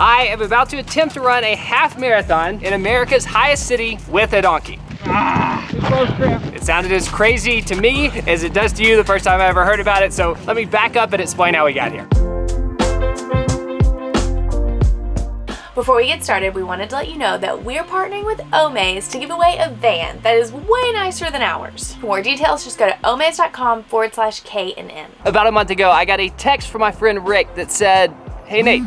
I am about to attempt to run a half marathon in America's highest city with a donkey. It sounded as crazy to me as it does to you the first time I ever heard about it, so let me back up and explain how we got here. Before we get started, we wanted to let you know that we're partnering with Omaze to give away a van that is way nicer than ours. For more details, just go to omaze.com/K&N. About a month ago, I got a text from my friend Rick that said, "Hey Nate,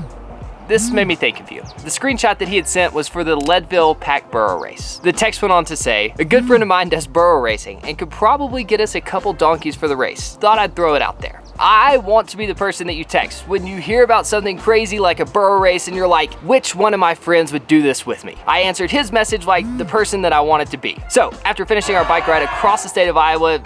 this made me think of you." The screenshot that he had sent was for the Leadville Pack Burro race. The text went on to say, "A good friend of mine does burro racing and could probably get us a couple donkeys for the race. Thought I'd throw it out there." I want to be the person that you text when you hear about something crazy like a burro race and you're like, which one of my friends would do this with me? I answered his message like the person that I wanted to be. So after finishing our bike ride across the state of Iowa,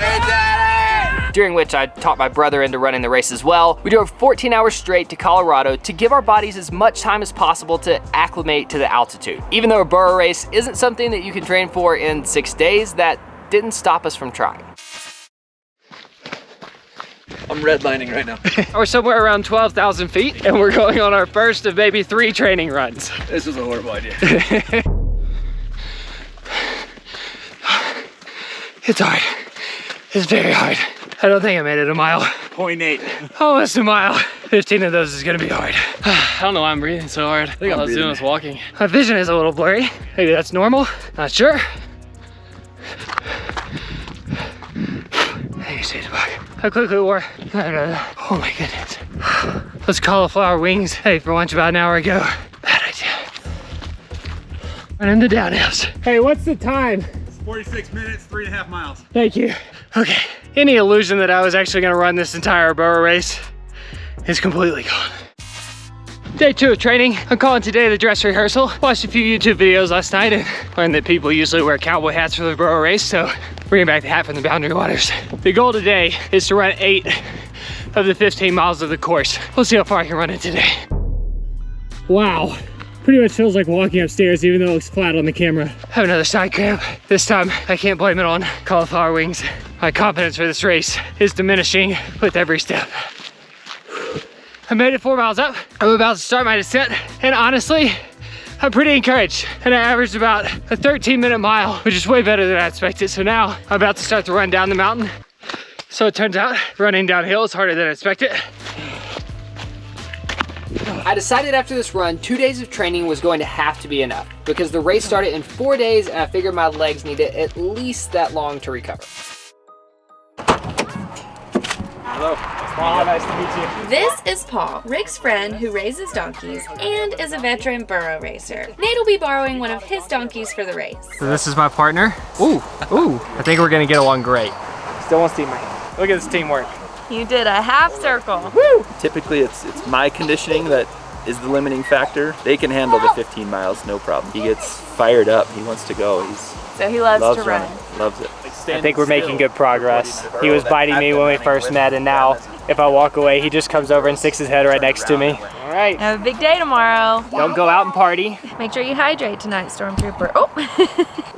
during which I taught my brother into running the race as well, we drove 14 hours straight to Colorado to give our bodies as much time as possible to acclimate to the altitude. Even though a burro race isn't something that you can train for in 6 days, that didn't stop us from trying. I'm redlining right now. We're somewhere around 12,000 feet and we're going on our first of maybe 3 training runs. This was a horrible idea. It's hard. It's very hard. I don't think I made it a mile. 0.8. Almost a mile. 15 of those is gonna be hard. I don't know why I'm breathing so hard. I think I'm all I was doing breathing. was walking. My vision is a little blurry. Maybe that's normal, not sure. Hey, stay back. I quickly wore, oh my goodness. Those cauliflower wings I ate for lunch about an hour ago. Bad idea. Running the downhills. Hey, what's the time? 46 minutes, 3.5 miles. Thank you. Okay, any illusion that I was actually gonna run this entire burro race is completely gone. Day 2 of training. I'm calling today the dress rehearsal. Watched a few YouTube videos last night and learned that people usually wear cowboy hats for the burro race, so bringing back the hat from the Boundary Waters. The goal today is to run 8 of the 15 miles of the course. We'll see how far I can run it today. Wow. Pretty much feels like walking upstairs even though it looks flat on the camera. I have another side cramp. This time I can't blame it on cauliflower wings. My confidence for this race is diminishing with every step. I made it 4 miles up. I'm about to start my descent and honestly, I'm pretty encouraged. And I averaged about a 13-minute mile, which is way better than I expected. So now I'm about to start to run down the mountain. So it turns out running downhill is harder than I expected. I decided after this run, 2 days of training was going to have to be enough because the race started in 4 days and I figured my legs needed at least that long to recover. Hello. Paul, nice to meet you. This is Paul, Rick's friend who raises donkeys and is a veteran burro racer. Nate will be borrowing one of his donkeys for the race. So this is my partner. Ooh, I think we're gonna get along great. Still wants to eat my hand. Look at this teamwork. You did a half circle. Woo! Typically it's my conditioning that is the limiting factor. They can handle the 15 miles, no problem. He gets fired up, he wants to go. So he loves to run. running, loves it. I think we're making good progress. He was biting me when we first met and now if I walk away, he just comes over and sticks his head right next to me. All right. Have a big day tomorrow. Don't go out and party. Make sure you hydrate tonight, Stormtrooper. Oh,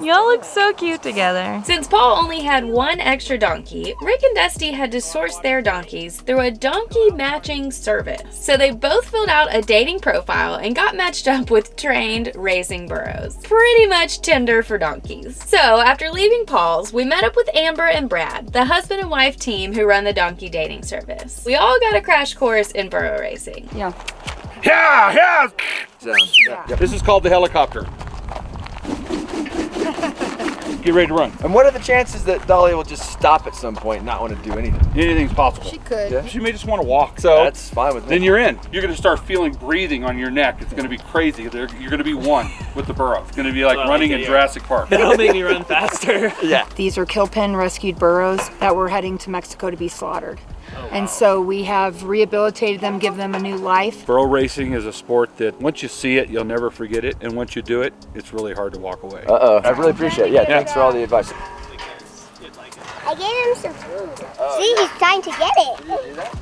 y'all look so cute together. Since Paul only had one extra donkey, Rick and Dusty had to source their donkeys through a donkey matching service. So they both filled out a dating profile and got matched up with trained racing burros. Pretty much Tinder for donkeys. So after leaving Paul's, we met up with Amber and Brad, the husband and wife team who run the donkey dating service. We all got a crash course in burro racing. Yeah. This is called the helicopter. Get ready to run. And what are the chances that Dolly will just stop at some point and not want to do anything? Anything's possible. She could. Yeah. She may just want to walk. So That's fine with me. then you're in. You're going to start feeling breathing on your neck. It's going to be crazy. You're going to be one with the burro. It's going to be like running in Jurassic Park. That'll make me run faster. Yeah. These are kill pen rescued burros that were heading to Mexico to be slaughtered. And so we have rehabilitated them, give them a new life. Burro racing is a sport that once you see it, you'll never forget it. And once you do it, it's really hard to walk away. Uh-oh. I really appreciate it. Yeah, thanks for all the advice. I gave him some food. See, he's trying to get it.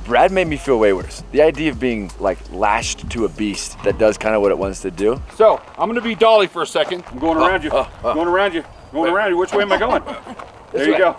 Brad made me feel way worse. The idea of being like lashed to a beast that does kind of what it wants to do. So I'm going to be Dolly for a second. I'm going around you. Going around you. Going around you. Which way am I going? There you go.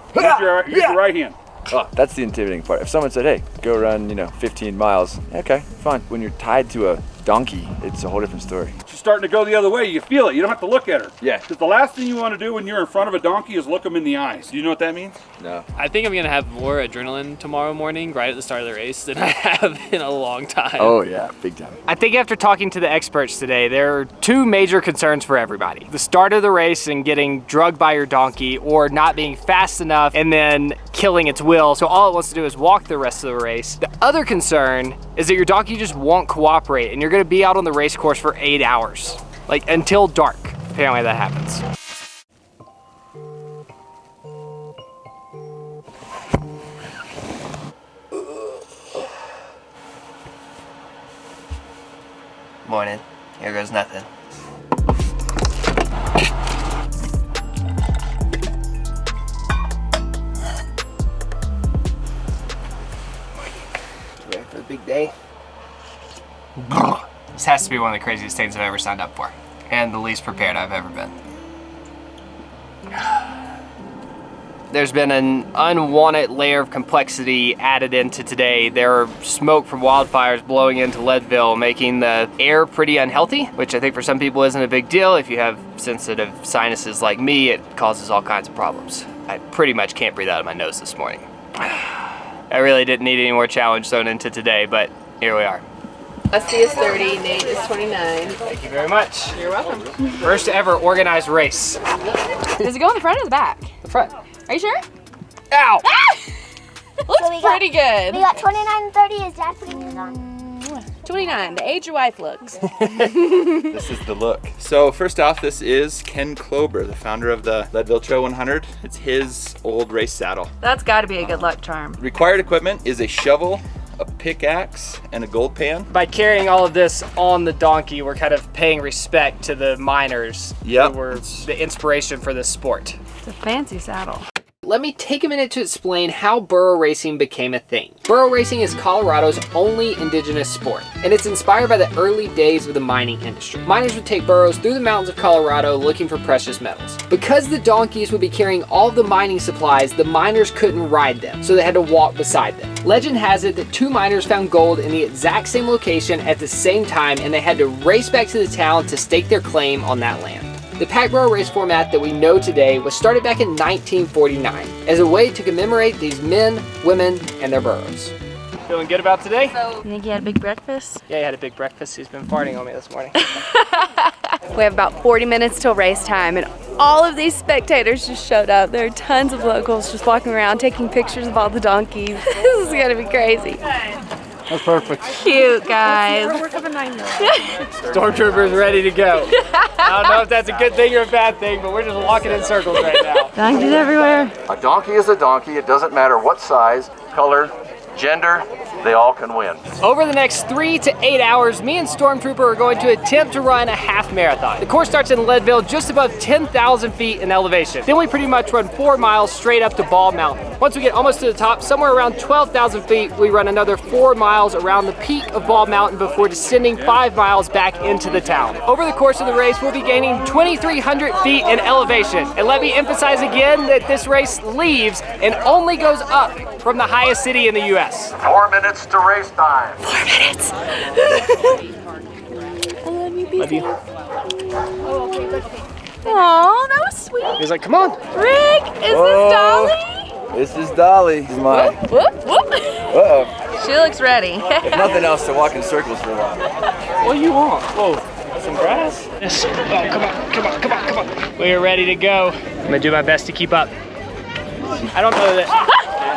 Use your right hand. Oh, that's the intimidating part. If someone said, hey, go run, 15 miles. Okay, fine. When you're tied to a donkey, it's a whole different story. She's starting to go the other way. You feel it. You don't have to look at her. Yeah. Because the last thing you want to do when you're in front of a donkey is look them in the eyes. Do you know what that means? No. I think I'm gonna have more adrenaline tomorrow morning, right at the start of the race, than I have in a long time. Oh yeah, big time. I think after talking to the experts today, there are two major concerns for everybody. The start of the race and getting drugged by your donkey, or not being fast enough and then killing its will, so all it wants to do is walk the rest of the race. The other concern is that your donkey just won't cooperate and you're gonna be out on the race course for 8 hours, like until dark. Apparently that happens. Morning. Here goes nothing. Ready for the big day? This has to be one of the craziest things I've ever signed up for, and the least prepared I've ever been. There's been an unwanted layer of complexity added into today. There are smoke from wildfires blowing into Leadville, making the air pretty unhealthy, which I think for some people isn't a big deal. If you have sensitive sinuses like me, it causes all kinds of problems. I pretty much can't breathe out of my nose this morning. I really didn't need any more challenge thrown into today, but here we are. Dusty is 30, Nate is 29. Thank you very much. You're welcome. First ever organized race. Does it go in the front or the back? The front. Are you sure? Ow! Ah! Looks So we pretty good. We got 29 and 30. Is Dad putting it on? 29, the age your wife looks. This is the look. So first off, this is Ken Klober, the founder of the Leadville Trail 100. It's his old race saddle. That's got to be a good luck charm. Required equipment is a shovel, a pickaxe, and a gold pan. By carrying all of this on the donkey, we're kind of paying respect to the miners Yep. who were the inspiration for this sport. It's a fancy saddle. Let me take a minute to explain how burro racing became a thing. Burro racing is Colorado's only indigenous sport, and it's inspired by the early days of the mining industry. Miners would take burros through the mountains of Colorado looking for precious metals. Because the donkeys would be carrying all the mining supplies, the miners couldn't ride them, so they had to walk beside them. Legend has it that two miners found gold in the exact same location at the same time, and they had to race back to the town to stake their claim on that land. The pack burro race format that we know today was started back in 1949 as a way to commemorate these men, women, and their burros. Feeling good about today? You think you had a big breakfast? Yeah, he had a big breakfast. He's been farting on me this morning. We have about 40 minutes till race time, and all of these spectators just showed up. There are tons of locals just walking around taking pictures of all the donkeys. This is gonna be crazy. That's perfect. Cute, guys. Stormtroopers ready to go. I don't know if that's a good thing or a bad thing, but we're just walking in circles right now. Donkeys everywhere. A donkey is a donkey. It doesn't matter what size, color, gender, they all can win. Over the next 3 to 8 hours, me and Stormtrooper are going to attempt to run a half marathon. The course starts in Leadville, just above 10,000 feet in elevation. Then we pretty much run 4 miles straight up to Ball Mountain. Once we get almost to the top, somewhere around 12,000 feet, we run another 4 miles around the peak of Ball Mountain before descending 5 miles back into the town. Over the course of the race, we'll be gaining 2,300 feet in elevation. And let me emphasize again that this race leaves and only goes up from the highest city in the US. 4 minutes to race time. 4 minutes. I love you, Love you. Aw, that was sweet. He's like, come on. Rick, is this Dolly? This is Dolly. This is mine. Whoop, whoop. Uh-oh. She looks ready. If nothing else, to walk in circles for a while. What do you want? Whoa, some grass? Yes. Oh, come on, come on, come on, come on. We are ready to go. I'm gonna do my best to keep up. I don't know that.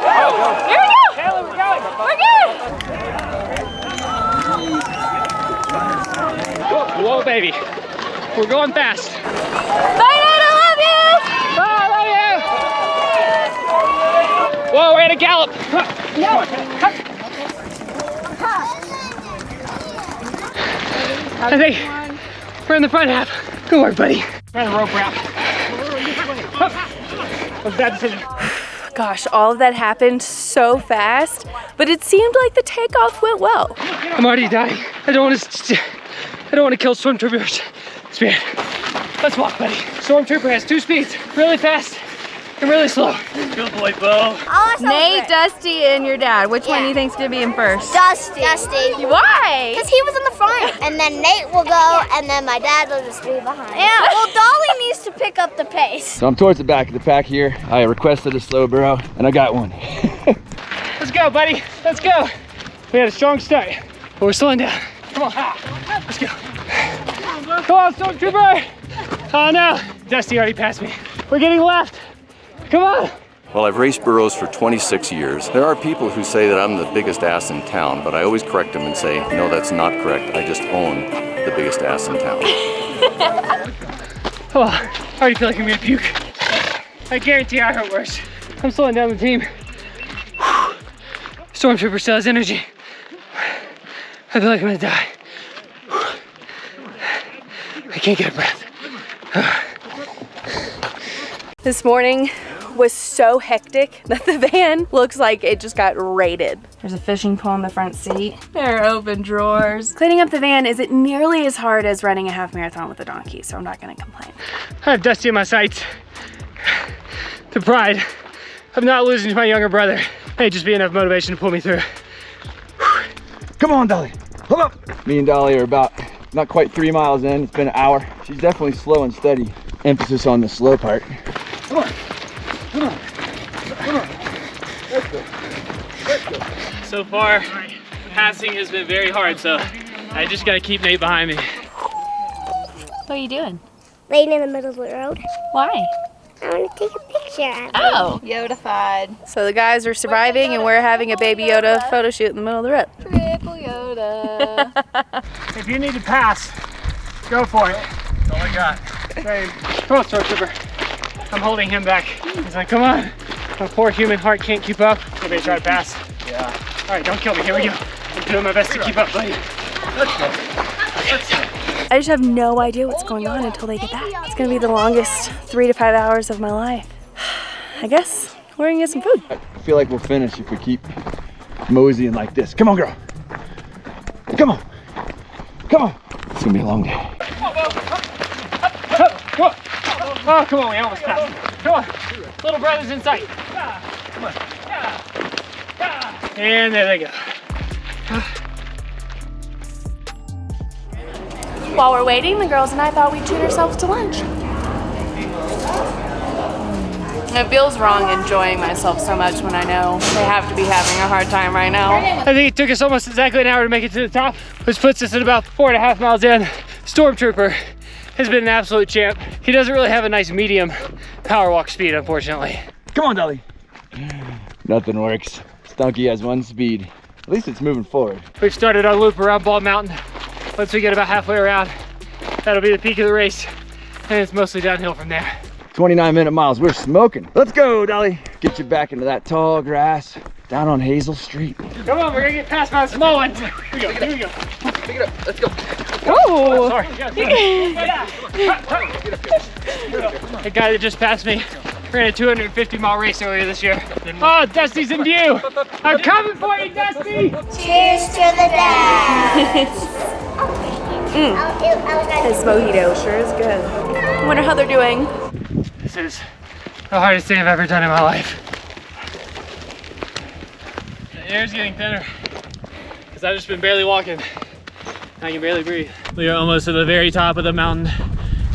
Oh, Here we go. Taylor, we're going. We're good. Whoa, baby. We're going fast. Bye, Dad, I love you. Bye, I love you. Whoa, we're in a gallop. I think we're in the front half. Good work, buddy. We're in the rope wrap. What's that decision? Gosh, all of that happened so fast, but it seemed like the takeoff went well. I'm already dying. I don't want to kill Stormtrooper's spirit. Let's walk, buddy. Stormtrooper has 2 speeds, really fast I'm really slow. Good boy, Bo. Nate, Dusty, and your dad. Which one do you think's gonna be in first? Dusty. Why? Because he was in the front. And then Nate will go, and then my dad will just be behind. Yeah, well, Dolly needs to pick up the pace. So I'm towards the back of the pack here. I requested a slow burro, and I got one. Let's go, buddy. Let's go. We had a strong start, but we're slowing down. Come on. Let's go. Come on, Stormtrooper. Oh no, Dusty already passed me. We're getting left. Come on. Well, I've raced burros for 26 years. There are people who say that I'm the biggest ass in town, but I always correct them and say, no, that's not correct. I just own the biggest ass in town. Oh, I already feel like I'm gonna puke. I guarantee I hurt worse. I'm slowing down the team. Stormtrooper still has energy. I feel like I'm gonna die. I can't get a breath. This morning was so hectic that the van looks like it just got raided. There's a fishing pole in the front seat. There are open drawers. Cleaning up the van isn't nearly as hard as running a half marathon with a donkey, so I'm not gonna complain. I have Dusty in my sights. The pride of not losing to my younger brother may just be enough motivation to pull me through. Come on, Dolly. Come up. Me and Dolly are about not quite 3 miles in. It's been an hour. She's definitely slow and steady. Emphasis on the slow part. Come on. Come on. Come on. Let's go. Let's go. So far, passing has been very hard, so I just gotta keep Nate behind me. What are you doing? Laying in the middle of the road. Why? I want to take a picture. Oh. Yoda-fied. So the guys are surviving and we're having a Baby Yoda photo shoot in the middle of the road. Triple Yoda. If you need to pass, go for it. That's all I got. Hey, come on, Stormtrooper. I'm holding him back. He's like, come on. My poor human heart can't keep up. I may try to pass. Yeah. All right, don't kill me. Here we go. I'm doing my best to keep up, buddy. Let's go. Let's go. I just have no idea what's going on until they get back. It's gonna be the longest 3 to 5 hours of my life. I guess we're gonna get some food. I feel like we'll finish if we keep moseying like this. Come on, girl. Come on. Come on. It's gonna be a long day. Oh, come on, we almost passed. Come on. Little brother's in sight. Come on. And there they go. While we're waiting, the girls and I thought we'd treat ourselves to lunch. It feels wrong enjoying myself so much when I know they have to be having a hard time right now. I think it took us almost exactly an hour to make it to the top, which puts us at about 4.5 miles in. Stormtrooper has been an absolute champ. He doesn't really have a nice medium power walk speed, unfortunately. Come on, Dolly. Nothing works. This donkey has one speed. At least it's moving forward. We've started our loop around Bald Mountain. Once we get about halfway around, that'll be the peak of the race. And it's mostly downhill from there. 29-minute miles, we're smoking. Let's go, Dolly. Get you back into that tall grass down on Hazel Street. Come on, we're gonna get past my small ones. Here we go, here we go. Pick it up. Let's go. Oh! Sorry. The guy that just passed me ran a 250-mile race earlier this year. Oh, Dusty's in view. I'm coming for you, Dusty. Cheers to the dad. This mojito sure is good. I wonder how they're doing. This is the hardest thing I've ever done in my life. The air's getting thinner because I've just been barely walking. I can barely breathe. We are almost at the very top of the mountain.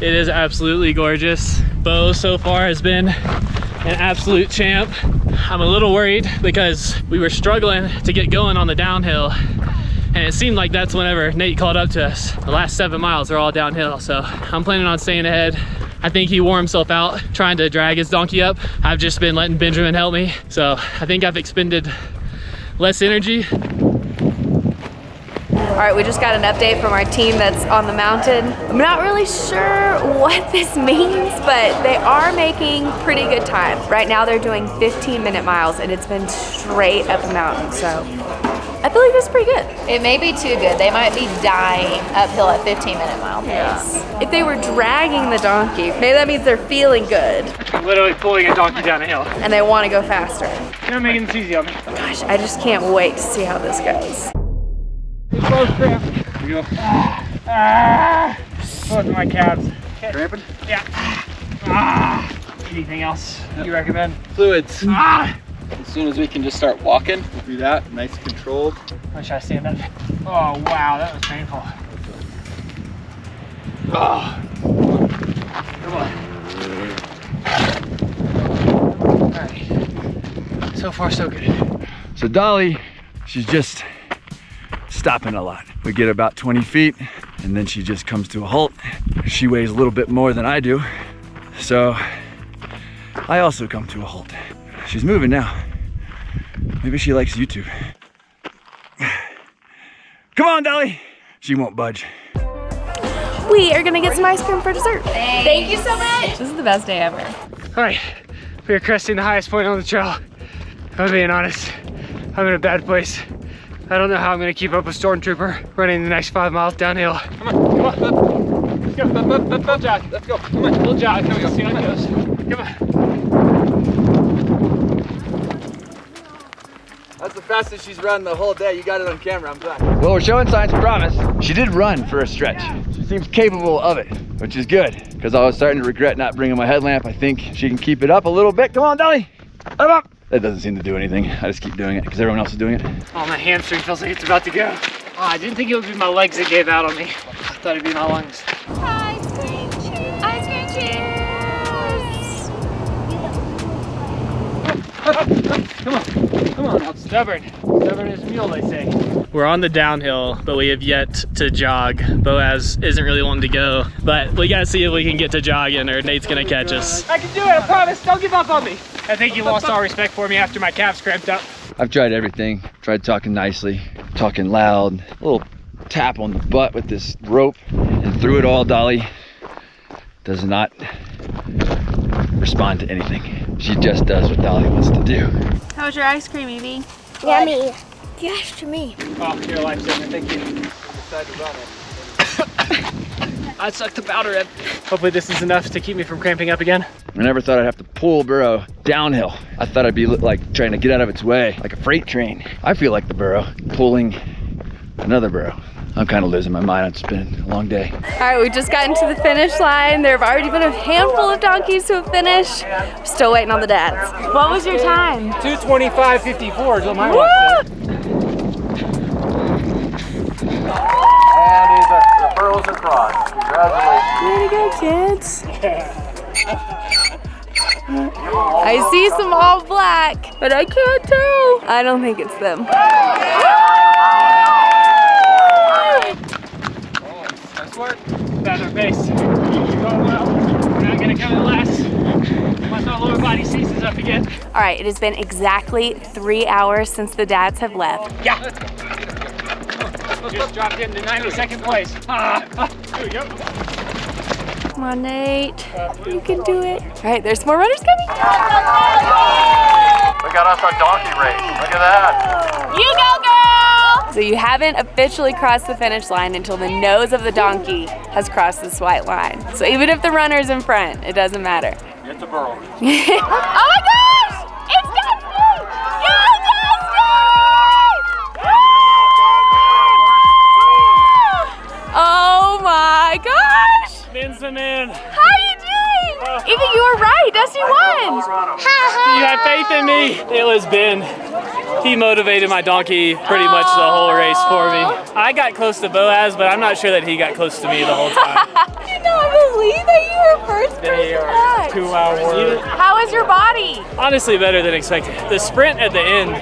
It is absolutely gorgeous. Bo so far has been an absolute champ. I'm a little worried because we were struggling to get going on the downhill, and it seemed like that's whenever Nate called up to us. The last 7 miles are all downhill, so I'm planning on staying ahead. I think he wore himself out trying to drag his donkey up. I've just been letting Benjamin help me, so I think I've expended less energy. All right, we just got an update from our team that's on the mountain. I'm not really sure what this means, but they are making pretty good time. Right now they're doing 15-minute miles and it's been straight up the mountain, so I feel like that's pretty good. It may be too good. They might be dying uphill at 15-minute mile pace. Yeah. If they were dragging the donkey, maybe that means they're feeling good. I'm literally pulling a donkey down a hill. And they want to go faster. You're not making this easy on me. Gosh, I just can't wait to see how this goes. Both cramped. Here we go. Both of my calves. Cramping? Yeah. Anything else you recommend? Fluids. Ah! As soon as we can just start walking, we'll do that. Nice controlled. I'm gonna try to stand up. Oh wow, that was painful. Oh. Come on. Alright. So far so good. So Dolly, she's just stopping a lot. We get about 20 feet and then she just comes to a halt. She weighs a little bit more than I do. So I also come to a halt. She's moving now. Maybe she likes YouTube. Come on, Dolly. She won't budge. We are gonna get some ice cream for dessert. Thank you so much. This is the best day ever. All right, we are cresting the highest point on the trail. If I'm being honest, I'm in a bad place. I don't know how I'm gonna keep up with Stormtrooper running the next 5 miles downhill. Come on, come on. Let's go, little jog. Let's go, come on, little jog. Come on, see how it goes. Come on. That's the fastest she's run the whole day. You got it on camera, I'm glad. Well, we're showing signs of promise. She did run for a stretch. She seems capable of it, which is good, because I was starting to regret not bringing my headlamp. I think she can keep it up a little bit. Come on, Dolly, up. That doesn't seem to do anything. I just keep doing it because everyone else is doing it. Oh, my hamstring feels like it's about to go. Oh, I didn't think it would be my legs that gave out on me. I thought it'd be my lungs. Ice cream cheers. Ice cream cheers. Come on, come on. I'm stubborn. Stubborn as a mule, they say. We're on the downhill, but we have yet to jog. Boaz isn't really wanting to go, but we gotta see if we can get to jogging or Nate's gonna catch us. I can do it, I promise. Don't give up on me. I think you lost all respect for me after my calves cramped up. I've tried everything. Tried talking nicely, talking loud, a little tap on the butt with this rope, and through it all, Dolly does not respond to anything. She just does what Dolly wants to do. How was your ice cream, Evie? Yummy. Yes, to me. Oh, you're a lifesaver, thank you. I sucked the powder in. Hopefully this is enough to keep me from cramping up again. I never thought I'd have to pull Burro downhill. I thought I'd be like trying to get out of its way, like a freight train. I feel like the Burro pulling another Burro. I'm kind of losing my mind. It's been a long day. All right, we've just gotten to the finish line. There have already been a handful of donkeys who have finished. We're still waiting on the dads. What was your time? 2:25:54 is what my watch said. And the Burros are crossed. Congratulations. Way to go, kids. I see some all black, but I can't tell. I don't think it's them. Nice work. That's our pace. Going well. We're not gonna come in last. Once our lower body seizes up again. All right, it has been exactly 3 hours since the dads have left. Yeah. Just dropped into 92nd place. There we go. Come on, Nate. You can do it. All right, there's more runners coming. We got us a donkey race. Look at that. You go, girl! So you haven't officially crossed the finish line until the nose of the donkey has crossed this white line. So even if the runner's in front, it doesn't matter. It's a Burro. Oh my gosh! It's Dusty! Go, Dusty! Oh my gosh! Spins them in. How are you doing? Even you were right, Dusty won! You had faith in me. It was Ben. He motivated my donkey pretty much the whole race for me. I got close to Boaz, but I'm not sure that he got close to me the whole time. I cannot believe that you were first person back. 2 hours. How is your body? Honestly, better than expected. The sprint at the end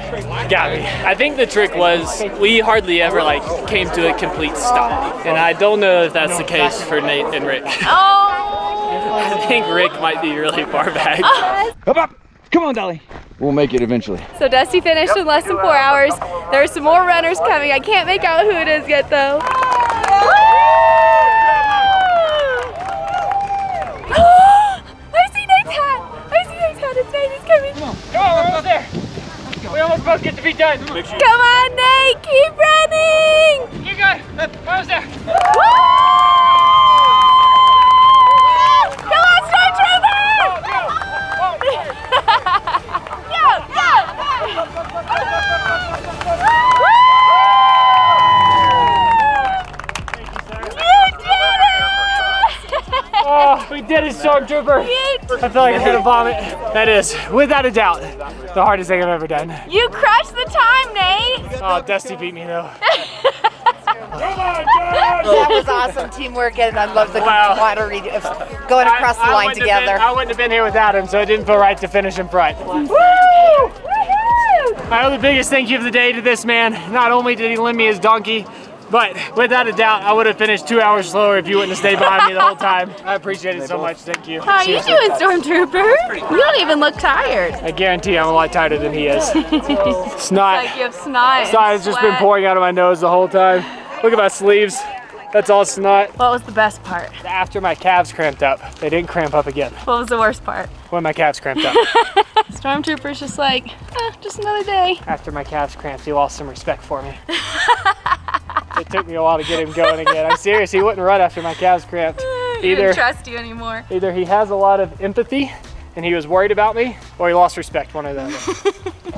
got me. I think the trick was we hardly ever came to a complete stop. And I don't know if that's the case for Nate and Rick. Oh! I think Rick might be really far back. Up, up. Come on, Dolly. We'll make it eventually. So Dusty finished in less than 4 hours. There are some more runners coming. I can't make out who it is yet though. I see Nate's hat. I see Nate's hat. It's Nate. He's coming. Come on, we're almost there. We almost both get to be done. Come on, Nate. Keep running. You go. Almost there. Come on, Stormtrooper! Go, go! You did it! We did it, Stormtrooper. I feel like I'm gonna vomit. That is, without a doubt, the hardest thing I've ever done. You crushed the time, Nate. Oh, Dusty beat me though. That was awesome teamwork, and I love the camaraderie of going across the line together. I wouldn't have been here without him, so it didn't feel right to finish in front. Woo! I owe the biggest thank you of the day to this man. Not only did he lend me his donkey, but without a doubt, I would have finished 2 hours slower if you wouldn't have stayed behind me the whole time. I appreciate it so much. Thank you. How are you doing, Stormtrooper? You don't even look tired. I guarantee I'm a lot tighter than he is. Snot. Like you have snot. Snot has just been pouring out of my nose the whole time. Look at my sleeves. That's all snot. What was the best part? After my calves cramped up. They didn't cramp up again. What was the worst part? When my calves cramped up. Stormtrooper's just like, just another day. After my calves cramped, he lost some respect for me. It took me a while to get him going again. I'm serious, he wouldn't run after my calves cramped. He didn't trust you anymore. Either he has a lot of empathy and he was worried about me, or he lost respect, one or the other.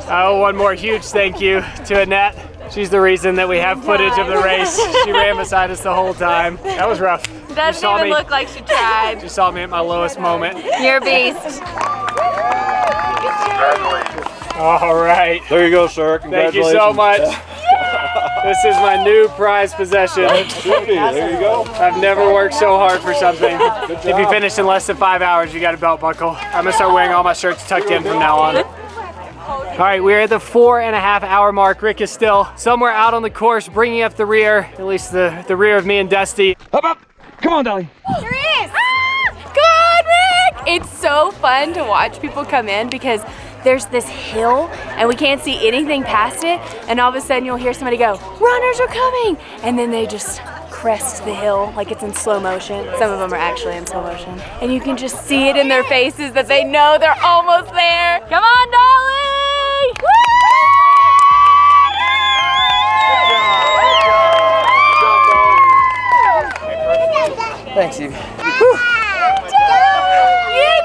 I owe one more huge thank you to Annette. She's the reason that we have footage of the race. She ran beside us the whole time. That was rough. Doesn't even look like she tried. She saw me at my lowest moment. You're a beast. All right. There you go, sir. Thank you so much. This is my new prized possession. There you go. I've never worked so hard for something. If you finish in less than 5 hours, you got a belt buckle. I'm gonna start wearing all my shirts tucked in from now on. All right, we're at the 4.5 hour mark. Rick is still somewhere out on the course, bringing up the rear, at least the rear of me and Dusty. Up. Come on, Dolly. There he is. Good, Rick. It's so fun to watch people come in because there's this hill and we can't see anything past it, and all of a sudden you'll hear somebody go, runners are coming, and then they just crest the hill like it's in slow motion. Some of them are actually in slow motion, and you can just see it in their faces that they know they're almost there. Come on, Dolly! Woo! Thanks, Evie. You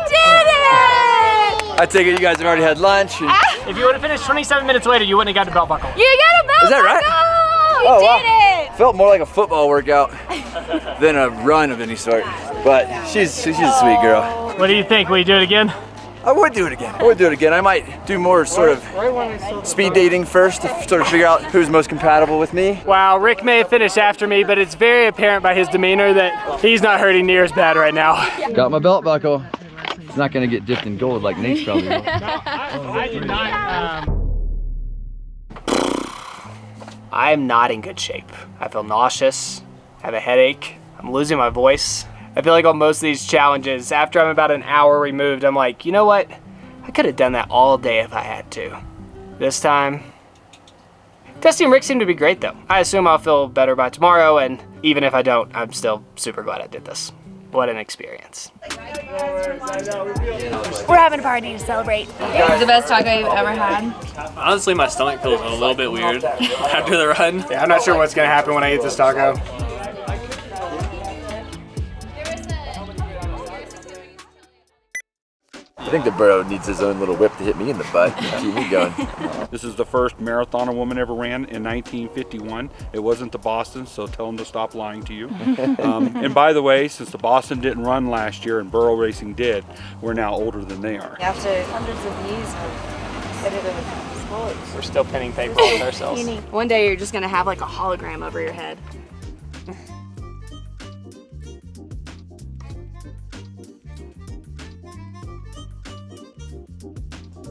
did it! I take it you guys have already had lunch. If you would have finished 27 minutes later, you wouldn't have got a belt buckle. You got a belt Is that right? buckle! You did it! Felt more like a football workout than a run of any sort. But she's a sweet girl. What do you think? Will you do it again? I would do it again. I might do more sort of speed dating first to sort of figure out who's most compatible with me. Wow, Rick may have finished after me, but it's very apparent by his demeanor that he's not hurting near as bad right now. Got my belt buckle. It's not gonna get dipped in gold like Nate's probably will. I did not. I'm not in good shape. I feel nauseous, I have a headache, I'm losing my voice. I feel like on most of these challenges, after I'm about an hour removed, I'm like, you know what? I could have done that all day if I had to. This time, Dusty and Rick seem to be great though. I assume I'll feel better by tomorrow, and even if I don't, I'm still super glad I did this. What an experience. We're having a party to celebrate. It's the best taco you've ever had. Honestly, my stomach feels a little bit weird after the run. Yeah, I'm not sure what's gonna happen when I eat this taco. I think the Burro needs his own little whip to hit me in the butt and keep me going. This is the first marathon a woman ever ran in 1951. It wasn't the Boston, so tell them to stop lying to you. And by the way, since the Boston didn't run last year and Burro Racing did, we're now older than they are. After hundreds of years of competitive sports. We're still pinning paper with ourselves. One day you're just gonna have like a hologram over your head.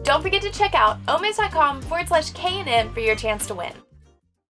Don't forget to check out omaze.com/KNN for your chance to win.